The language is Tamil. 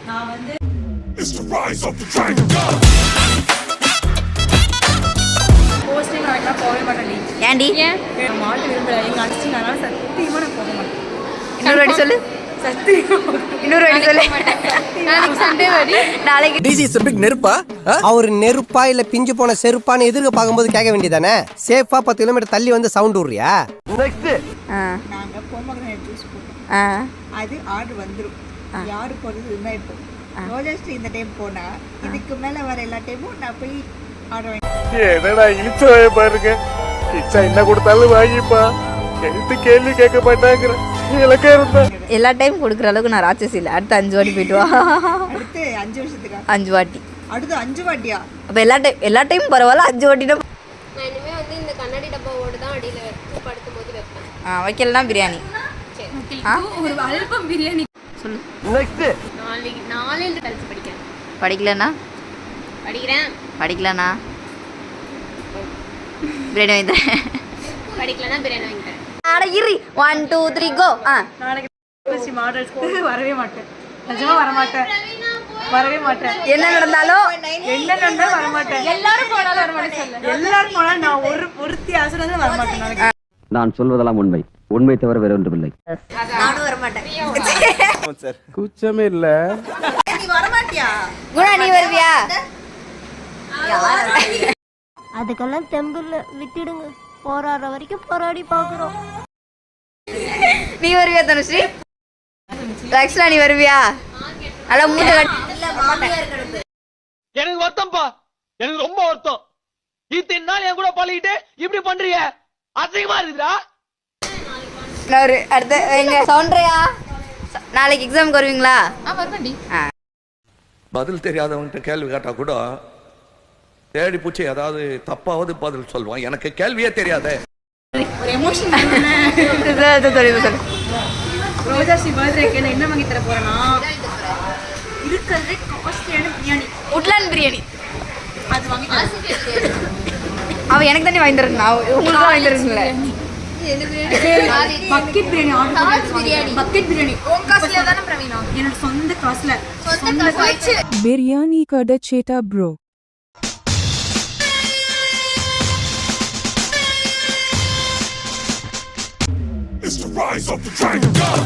நான் வந்து It's the rise of the dragon god. Posting நான் போகவே மாட்டேன். ஏன்டி நான் மாட்டு விரும்பல எங்க அடிச்சு அதனால சத்தியமா நான் போக மாட்டேன். இன்னொரு வாட்டி சொல்லு. சத்தியமா இன்னொரு வாட்டி சொல்லு. நாளைக்கு சண்டே வரி. நாளைக்கு டிசி இஸ் பிக் நெருப்பா அவர் நெருப்பா இல்ல பிஞ்சு போன செருப்பான்னு எதிர்க்க பார்க்கும்போது கேட்க வேண்டியதானே. சேஃபா 10 கிலோமீட்டர் தள்ளி வந்து சவுண்ட் விடுறியா? நெக்ஸ்ட் நாங்க பொம்மகனை ஜூஸ் போட்டோம். அது ஆர்டர் வந்துரும். யாரு போறது இருந்தா இப்போ ரோஜஸ்ட் இந்த டைம் போனா இதுக்கு மேல வர எல்லா டைமும் நான் போய் ஆர்டர் வாங்கி என்னடா இழிச்ச பாருங்க. கிச்சா என்ன கொடுத்தாலும் வாங்கிப்பா. எடுத்து கேள்வி கேட்க மாட்டாங்கிற இலக்கா இருந்தா எல்லா டைம் கொடுக்குற அளவுக்கு நான் ராட்சசி இல்லை. அடுத்து 5 வாட்டி போயிட்டு வா. அடுத்து 5 வருஷத்துக்கு 5 வாட்டி. அடுத்து 5 வாட்டியா? அப்போ எல்லா டைம் பரவாயில்ல, 5 வாட்டினா. நான் இனிமே வந்து இந்த கண்ணாடி டப்பாவோட தான் அடியில் படுத்தும் போது வைப்பேன். வைக்கலனா பிரியாணி. ஒரு அல்பம் பிரியாணி சொல்லு. நெக்ஸ்ட் நாளைக்கு கழிச்சு படிக்கிறேன். படிக்கலனா படிக்கிறேன். பிரியாணி வாங்கி தரேன். படிக்கலன்னா பிரியாணி வாங்கி தரேன். அட இரு. 1 2 3 கோ. நாளைக்கு யூனிவர்சிட்டி மாடல்ஸ்க்கு வரவே மாட்டேன். நிஜமா வர மாட்டேன். என்ன நடந்தாலும் வர மாட்டேன். எல்லாரும் போனாலும் வர மாட்டேன். எல்லாரும் போனாலும் நான் ஒருத்தி ஆசனம் வர மாட்டேன் நாளைக்கு. நான் சொல்வதெல்லாம் உண்மை தவிர வேற ஒன்றுமில்லை. நானும் வர மாட்டேன். சார் குச்சமே இல்ல. நீ வர மாட்டியா? குணா நீ வருவியா? அதுக்கெல்லாம் தெம்பில்ல, விட்டுடுங்க. போராடுற வரைக்கும் போராடி பாக்குறோம். நீ வருவியா தனுஸ்ரீ? லக்ஷ்னா நீ வருவியா? அட மூஞ்ச எனக்கு வருத்தம்ப்பா. எனக்கு ரொம்ப வருத்தம். இத்தனை நாள் என் கூட பழகிட்டு இப்படி பண்றீங்க. அசிங்கமா இருக்குடா. அடுத்த எங்க சவுண்டரையா நாளைக்கு எக்ஸாமுக்கு வருவீங்களா? வருவேன்டி. பதில் தெரியாதவன்கிட்ட கேள்வி கேட்டா கூட தேடி பூச்சி அதாவது தப்பாவது பதில் சொல்லுவான். எனக்கு கேள்வியே தெரியாதே. ஒரு எமோஷன் ரோஜாஸ்ரீ பர்த்டேக்கு என்ன வாங்கி தர போறேன்னா இருக்கிறது காஸ்ட்லியான பிரியாணி, உட்லாண்ட் பிரியாணி. அது வாங்கி அவ எனக்கு தானே வாங்கி தரேன். உங்களுக்கு வாங்கி தரீங்களே. Bucket biryani order biryani. Bucket biryani உன் காசுல தானே பிரவீனா? என்னோட சொந்த காசுல. बिरयानी का डचेटा bro. It's the rise of the dragon god.